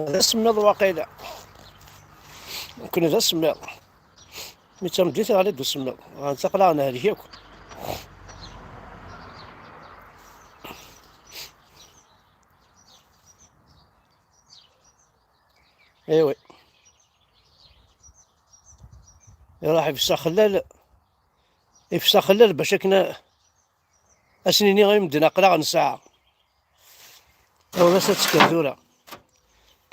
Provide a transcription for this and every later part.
هذا السميض واقيلا. يمكن هذا السميض. مي تمديت على دو السميض غنتقلع انا هذيك ياك. ايوي. راح يفسخ خلال. يفسخ خلال باش كنا اسنيني غيمدنا قلع نساعة. هو بس تسكردورة.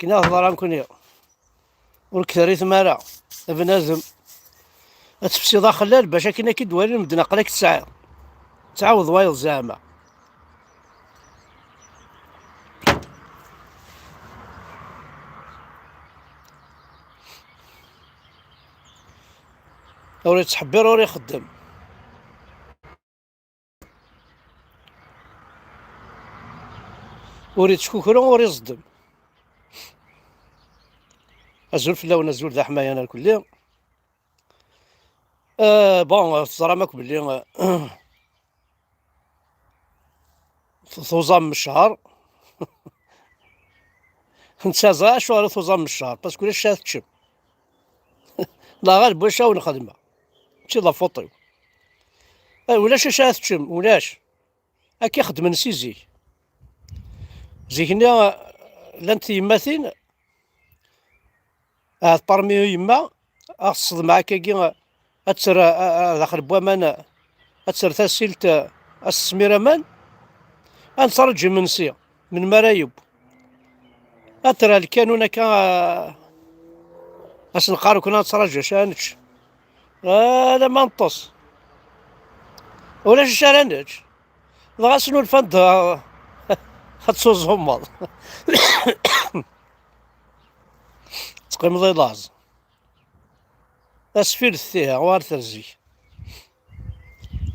كنا هضرة نكون والكثري ثمارة بنادم تفسيضا خلال باش كنا كي دوالي مدنا قلك تسعة تعاوض وايض زعما. وري تحبير وري يخدم. وري تشكوكرو وري يصدم. ازول في اللون ازول ذا حماية انا الكل. بون تزرى ماك بلي ثوزام من الشهر. نتسازا شهر ثوزام من الشهر باسكو لا شات تشم. لا غالب واش هاو الخدمة ماشي لا فوطيو. ولاش شات تشم ولاش هاكي خدم نسيزي زيكنا لانت يماثين بارمي يما اصد معاك كي اتسر داخل بوامان اتسر تاسيلت السميرة مان انصرج من سيا من مرايب اترى الكانون كا اسنقارو كنا نتسرج شانتش هذا ما نطص ولاش شارنج غاسنو الفند ختصوز همض تقيم ضي لاز اسفير الثيها غوار ترزي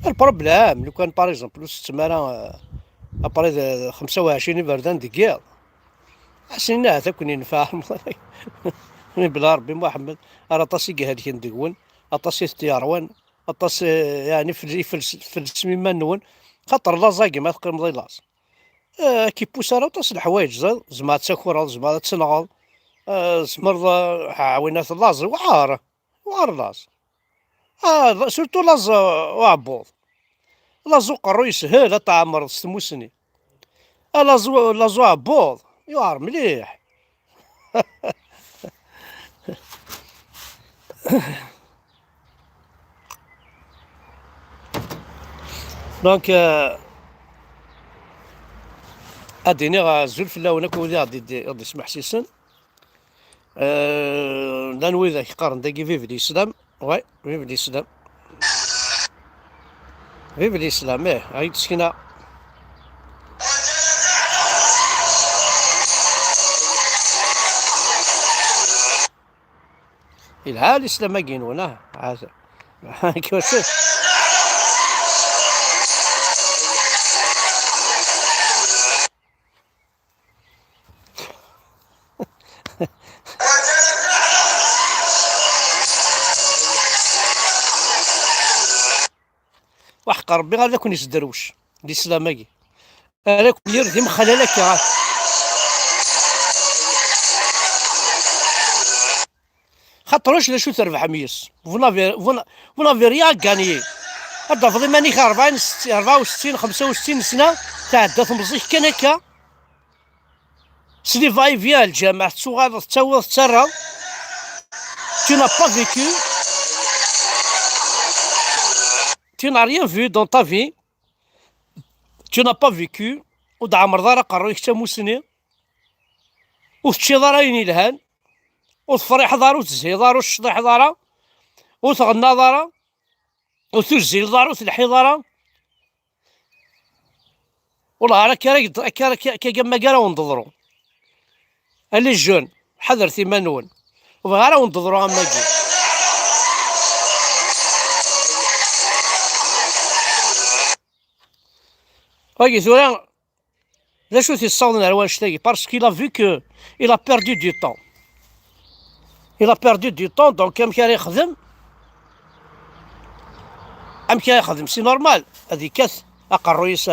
البروبلام لو كان باريزومبل استمارة ابري 25 بردان دقيق حسينا هذا كوني نفاهم. بلا ربي محمد راه طاسي هذيك ندقون اطاسي تياروان اطاس يعني في السميمه نون خاطر لاصاكي ما تقيم ضي لاص. كي بوس راه طاس الحوايج زعما تسكر زعما تسنغل. سمرض عاونات لاز وعار لاز. سورتو لاز وعبوض. لاز قرو يسهل تعمر ستموسني. لاز عبوض يوعر مليح. دونك اديني غازول في اللون كودي غادي يسمح سيسن. لا نوي ذاك يقارن داكي فيف الاسلام. وي فيف الاسلام. فيف الاسلام هاي تسكينه. الها الاسلام كاين هنا عاد كيفاش. وحق ربي غير كون يسدروش الاسلام كي راك دير ديما خلالك خاطروش لا شو تربح ميس فونا في ريال كانيي هذا فضي مانيك 40 64 65 سنه تعدى تمزيك كان هكا سلي فاي فيا الجامع تصوغ تصوغ تسرى. Tu n'as pas vécu, tu n'as rien vu dans ta vie, tu n'as pas vécu ود عمر دارا قرويك تموسني وتشي دارا ينيلهان وتفرح دارا وتزهي دارا وتشطيح دارا وتغنى دارا وتزيل دارا وتلحي دارا والله راه كما قالوا ونضرو اللي الجون حذر ثمانون وغير ونضرو اماكي. اوكي ثورا لا شو تيصاوض على واش تاعي باسكو il a vu que il a perdu du temps. il a perdu du temps donc كم كان يخدم كان يخدم سي نورمال هذيك كاس اقرويس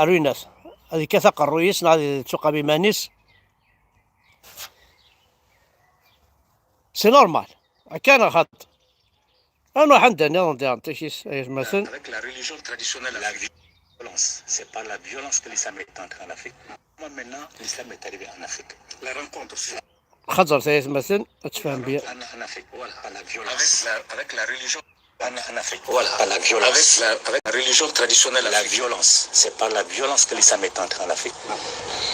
رويناس هذيك كاس اقرويس نادي تسوق بمانيس سي نورمال. كان خط انا عندنا مثلا. Avec la religion traditionnelle, la violence, c'est par la violence que l'islam est entré en Afrique. Moi, maintenant, l'islam est arrivé en Afrique. La rencontre, c'est خزر ثلاث مثلا تفهم بها. en Afrique, voilà, par la violence. Avec la religion en Afrique, voilà, par la violence. Avec la religion traditionnelle, la violence, c'est par la violence que l'islam est entré en Afrique.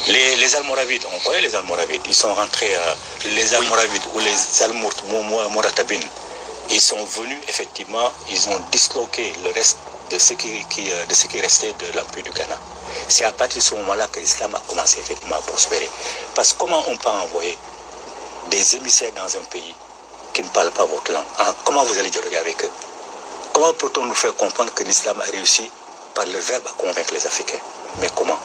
Les Almoravides, on connaît les Almoravides, ils sont rentrés, les Almoravides ou les Almoratabines, ils sont venus effectivement, ils ont disloqué le reste de ce qui restait de l'Empire du Ghana. C'est à partir de ce moment-là que l'islam a commencé effectivement à prospérer. Parce que comment on peut envoyer des émissaires dans un pays qui ne parlent pas votre langue? Comment vous allez dialoguer avec eux? Comment peut-on nous faire comprendre que l'islam a réussi par le verbe à convaincre les Africains? Mais comment?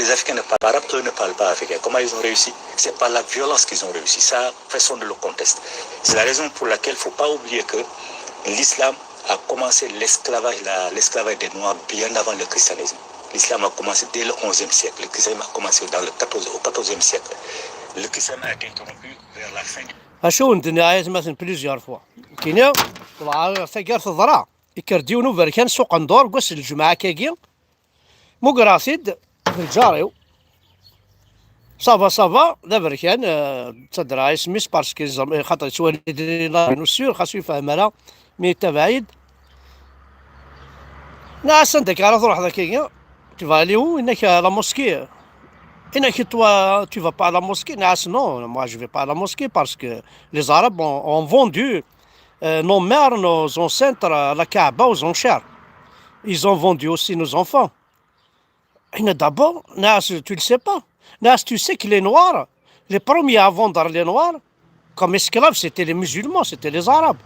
Les Africains ne parlent pas arabe, eux ne parlent pas africain. Comment ils ont réussi? C'est par la violence qu'ils ont réussi. Ça, personne ne le conteste. C'est la raison pour laquelle il ne faut pas oublier que l'islam a commencé l'esclavage des Noirs bien avant le christianisme. L'islam a commencé dès le XIe siècle. Le christianisme a commencé au XIVe siècle. Le christianisme a été interrompu vers la fin du... اشو عندنا مثلا بليزيور فوا كاينه طلع ثقار الضرع يكرديونو بركان سوق ندور قص الجماعه كاكيا مقراصيد في الجاريو صافا دابا كان تدرا سميس باسكو خاطر توالي لا سور خاصو يفهم لها مي تبعيد ناس عندك على روح ذاك تفاليو انك لا موسكي انك tu vas pas à la mosquée. Non, moi je vais pas à la mosquée parce que les Arabes ont vendu nos mères, nos ancêtres à la Kaaba aux enchères. Ils ont vendu aussi nos enfants. Et d'abord, tu le sais pas. Tu sais que les Noirs, les premiers à vendre les Noirs comme esclaves, c'était les musulmans, c'était les Arabes.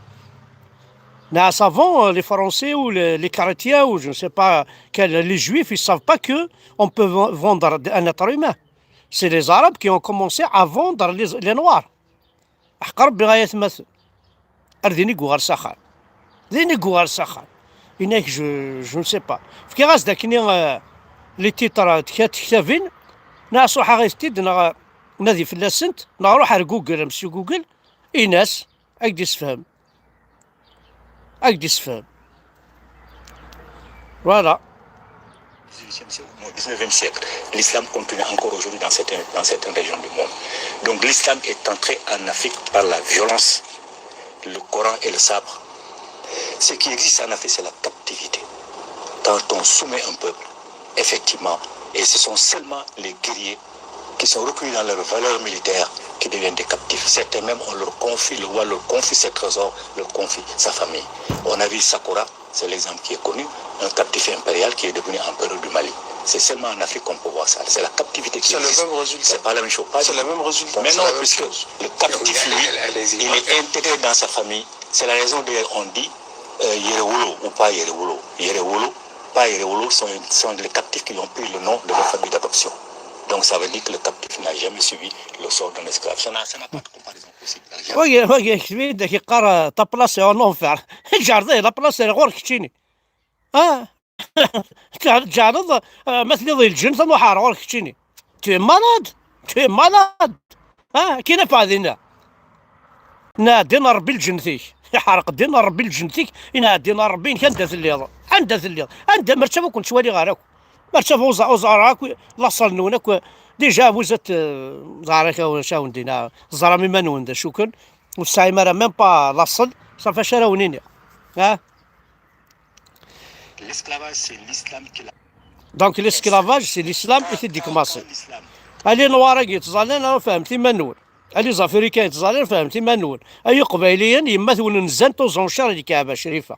Avant, les Français ou les chrétiens ou je ne sais pas, les Juifs, ils ne savent pas qu'on peut vendre un être humain. C'est les Arabes qui ont commencé à vendre les Noirs. Je ne sais pas. Les titres كتابين ناس حاجة جديد نادي في اللاسنت نروح على جوجل مسيو جوجل ناس أقدس فهم voilà. 19e siècle, l'islam continue encore aujourd'hui dans certaines régions du monde. Donc l'islam est entré en Afrique par la violence, le Coran et le sabre. Ce qui existe en Afrique, c'est la captivité. Quand on soumet un peuple, effectivement, et ce sont seulement les guerriers qui sont recueillis dans leurs valeurs militaires qui deviennent des captifs. Certains même, on leur confie, le roi leur confie ses trésors, leur confie sa famille. On a vu Sakura, c'est l'exemple qui est connu, un captif impérial qui est devenu empereur du Mali. C'est seulement en Afrique qu'on peut voir ça. C'est la captivité qui existe. C'est le même résultat. C'est pas la même chose. C'est le même résultat. Mais non, puisque le captif, lui, il est intégré dans sa famille. C'est la raison d'ailleurs on dit Yerewolo ou pas Yerewolo. Yerewolo, pas Yerewolo sont les captifs qui ont pris le nom de leur famille d'adoption. Donc ça veut dire que le captif n'a jamais suivi le sort d'un esclave. Ça n'a pas de comparaison possible. وي كبير داك يقرا تا بلاصي اون اونفير جاردي لا بلاصي غور كتشيني جارد مثل ضي الجن ثم حار غور كتشيني تي مالاد كاينه فادينا دينا ربي الجنتيك يحرق دينا ربي الجنتيك دينا ربي كان داز الليض عند مرتبه كنت شوالي غارك مرتبه وزاراك لاصل نونك ديجا وزت زارك وشاون دينا زرامي منون شكون والسايمره ميم با لاصل صافي شراونيني L'esclavage, c'est l'islam qui l'a. دونك l'esclavage c'est l'islam qui dit commencé. علي نوارق يتزالين انا فهمتي منون علي زافريكان يتزالين فهمتي منون اي قبيليا يمثلون نزنتو زونشار الكعبه شريفه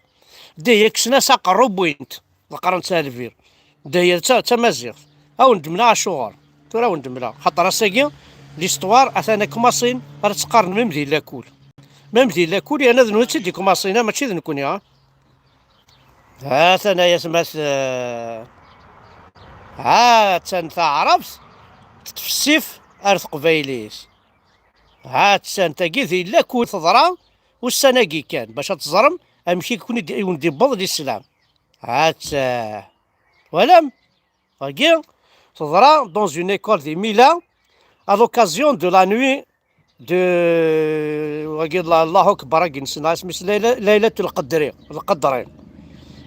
دي يكسنا ساقرو بوينت القرن تالفير دي تا مزيغ او ندمنا عاشور ترى وندمنا خاطر ساكي ليستوار اثنا كماصين راه تقارن ميم ديال لاكول انا ذنو تي كماصينا ماشي ذنكوني ها ثنايا سمات تنتا عرفت تفسيف ارث قبايليس تسانتاكي ذي لاكول تضرا والسناكي كان باش تزرم امشي يكون يدي بض الاسلام ولم تضرا dans une école de Milan à l'occasion de la nuit دو وقيل الله أكبر نسنا سميت ليلة القدرين.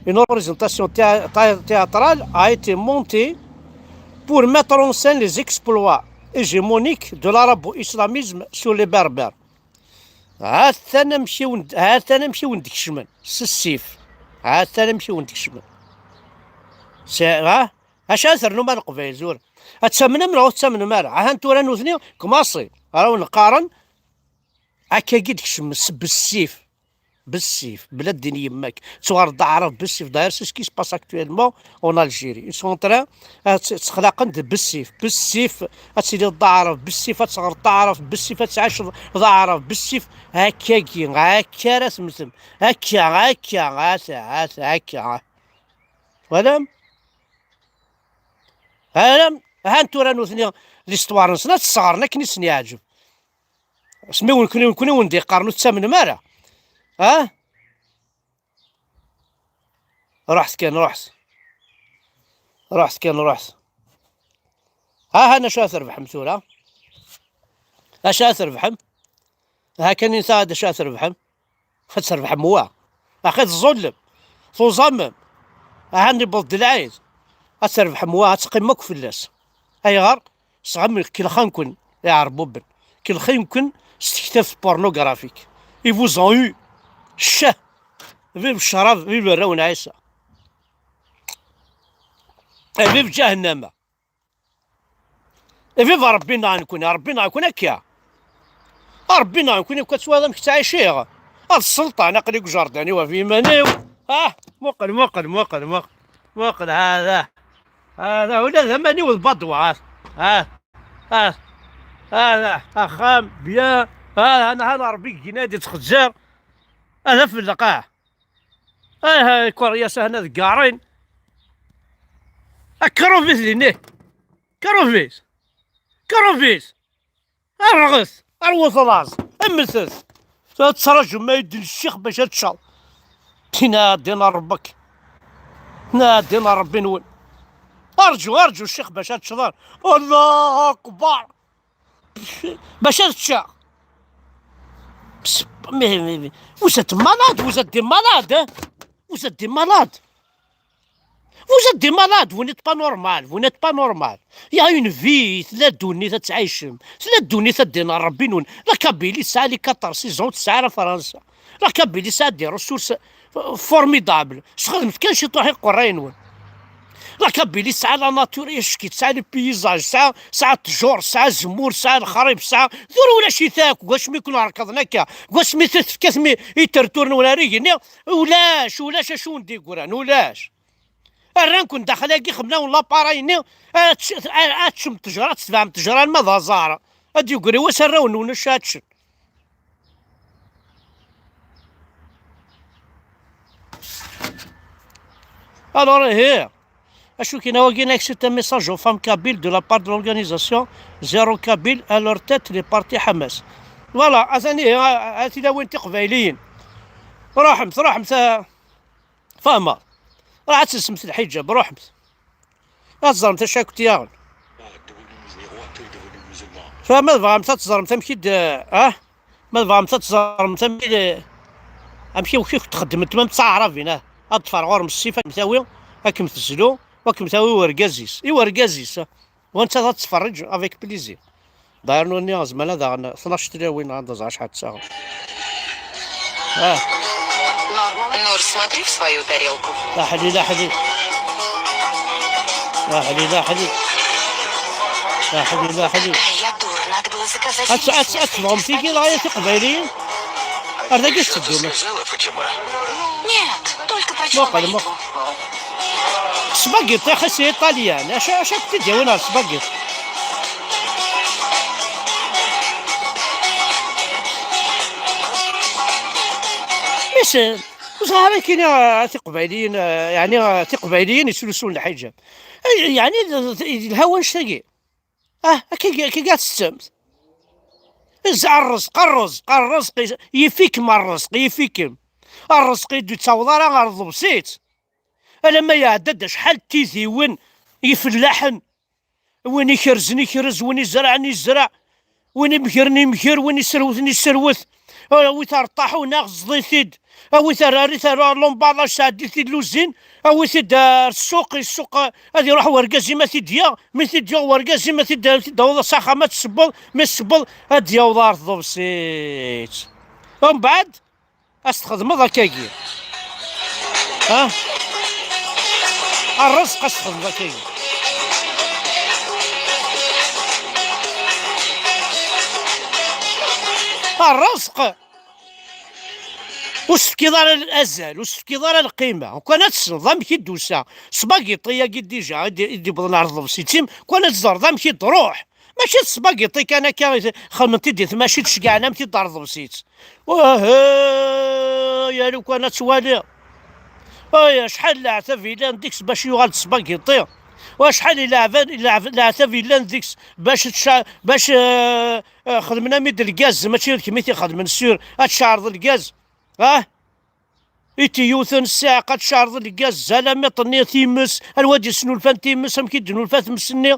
Une représentation théâtrale a été montée pour mettre en scène les exploits hégémoniques de l'arabo-islamisme sur les berbères. عاد ثنا نمشيو ندكشمن السيف. عاد ثنا نمشيو ندكشمن. ها اش اثرنو مال قبيل زور. اتسمن من تسمن مال ها انتو راه نوثني كماصي راهو نقارن هكا قد كشمس بالسيف بلا الدين يماك توارد عرف بالسيف داير سي سكي سباس اكطويلمون اون الجيري سون تران تخلقن بالسيف تسيدي الضعرف بالسيف تصغر الضعرف بالسيف تعيش ضعرف بالسيف هكا راس مسلم هكا ولم ها انتو راه نوثني ليستوار نسنا تصغرنا كنيس يعجب سميو كوني وندي قارنو الثمن مالا ها رحت ها انا شاثر بحم ثورة اشاثر بحم ها كان يساعد شاثر بحم فتسر بحم هو اخذ الظلم صمم هاني بلد العيد اسر بحم هو تقيمك في اللاس اي غار صغم كل خانكن يا عربوبن كل خيمكن استكتاف بورنوغرافيك ils vous ont eu الشه فيف الشراب فيف الرون عيسى فيف جهنم فيف ربنا نكون هكا ربنا نكون كتسوى هذا مكتعيشيه هاد السلطان قريق جارداني وفي منيو موقل هذا ولا زماني والبضوة هذا اخام بيان انا ربي جنادي تخجر هذا في اللقاح هاي كوريا سهنا ذقارين كروفيس لينيه كروفيس الرغس الوصلاص امسس تترجم ما يدي الشيخ باش تشال نادينا ربك نادينا ربي نون ارجو الشيخ باش تشضر الله اكبر باش تشا vous êtes malade, vous êtes des malades, hein? Vous êtes des malades, vous n'êtes pas normal, Il y a une vie, لا الدنيا تتعيشم، لا الدنيا تدينا ربي نون، لا كابيلي ساعة لي 14 سيزون تسعة فرنسا، لا كابيلي ساعة دي رسورس فورميدابل، خدمت كان شي طوحي قراين لا كابيلي ساعة لا ناتور يشكي ساعة لي بيزاج ساعة التجور ساعة الزمور ساعة الخريب ساعة ذور ولا شي ثاك واش مي كنا ركضنا كا واش مي كاسمي يترتورن ولا ريقني ولاش اشو ندي قران ولاش الران كون داخل كي خمنا ولا بارايني اتشم التجرة تفهم التجرة ماذا زارة ادي يقولي واش راون ونش هادشي alors here c'est un message aux femmes kabyles de la part de l'organisation Zéro Kabyle à leur tête les partis Hamas. Voilà, أثاني هاتي لا وين تقبايليين رحمت فاهمة راه تسمت الحجاب رحمت تزرمت شاك تياغن فما فهمت تزرمت مكيد ما فهمت تزرمت مكيد امشي وكيف تخدمت ما متصعرف هنا أطفال من السيفة مساوي هاكم تزلو وكم تساوي ورقازيس وانت تتفرج افيك بليزير داير نو نياز مالا دا 12 تلاوين عندها 10 ساعة Нур, смотри в свою тарелку. لا حدي Я дура, надо было заказать. أتفهم فيكي الغاية قبايليين هذا كيش تدوم Нет, только прочла молитву. سباجيتي خاص ايطاليان اش كنتي داوين على السباجيت بس وصافي كاين تقبايليين يعني تقبايليين يسلسون الحجاب يعني الهوا نشتاقي كي قاعد تستمت الرزق يفيكم الرزق يدو تصوض راه غرض بسيط لما يعدد شحال تيزيون يفلحن وين يكرز وين يزرع وين يمكرني مكر، وين يسروثني يسروث، وي ترطاحو ناقص ضيثيد، وي راري لومبالاج تاع ديتيد لوزين، وي السوق هذه يروح ورقازي ما تيديا، ما تيديا ورقازي ما تيداوض صاخه ما تسبل ما تسبل هادي وضار ضبسيت، ومن بعد اش تخدمض هكاكي، ها الرزق اش تخدم هكاكي. الرزق واش تفكي دار الازل، واش تفكي دار القيمه، وكان تنظم كي دوسا سباغيطيه كي ديجا يدي بدل عرض بسيتيم، كان تزرضم كي تروح ماشي السباغيطي كان خدمتي ديت ماشي تشكعنا متي دار بسيت، يا لو كانت توالي يا شحال لعثه فيلان ديكس باش يغال سباغيطي، وشحال لعثه فيلان ديكس باش خدمنا ميد الغاز ماشي كيما تيخدم السير هاد شعرض الغاز، يوثن الساعة قد شعرض الغاز زلمة طني تيمس الواد سنولفان تيمس ام كيدنو الفات مسني،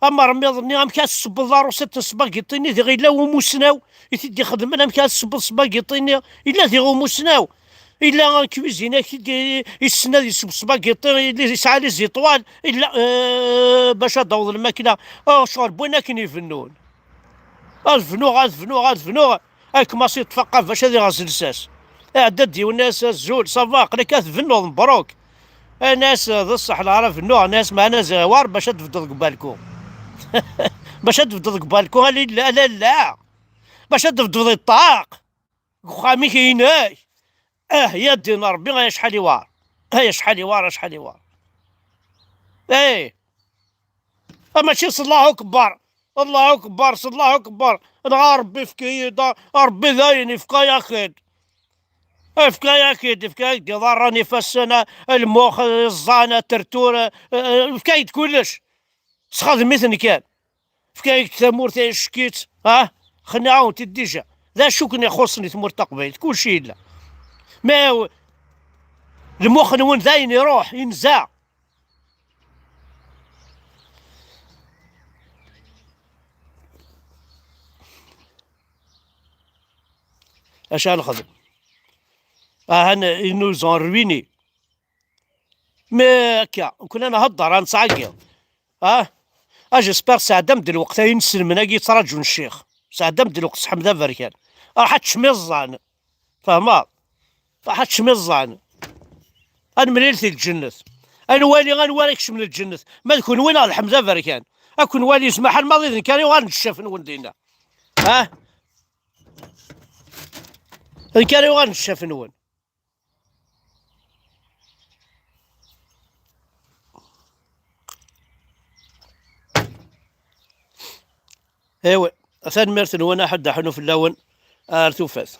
اما رميضني ام كاس صب الضاروسة سباغيطيني ذي غيلا وموسناو يتدي خدم انا كاس صب سباغيطيني الا ذي غوموسناو الا كويزينا يسنا يصب سباغيطي اللي يسعى لي زيطوال الا باش ادوض الماكله شغل بوينا كاين يفنون الفنوغ هاك ماسي تفقف باش هذي غازل الساس اعدادي والناس الزول صافا قلنا كتفنوض مبروك، الناس ذا الصح العرف فنوغ ناس معنا زوار باش تفضل قبالكم باش تفضل قبالكم لا لا لا باش تفضل الطاق خامي كايناي يا دين ربي غير شحال يوار، شحال يوار شحال يوار، ماشي الله اكبر الله اكبر الله اكبر ربي فكي ربي داين يفكا يا خيد فكا يا كيد فكا ضرني فسنا المخ الزانه ترتور فكايد كلش خدمتني كان فكايد ثمور تاع شكيت خليني عاون ديجا ذا شو كان يخصني ثمور تقبيت كل شيء لا ما المخ وين ذاين يروح ينزع، اش نخدم ils nous ont ruinés مي هكا كنا نهضر نصعقل جيسبر سعدمد الوقت ينسل مناكي تراجون الشيخ سعدمد الوقت حمد بركان راح تشميزان فهما راح تشميزان انا مليلتي الجنة انوالي غنواليكش من الجنة ما تكون وين الحمد بركان اكون والي يسمح الماضي كان غنشاف نولدينا كان غنشاف نون ايوا ثان ميرثن وانا حد حنو في اللون ارتوفاث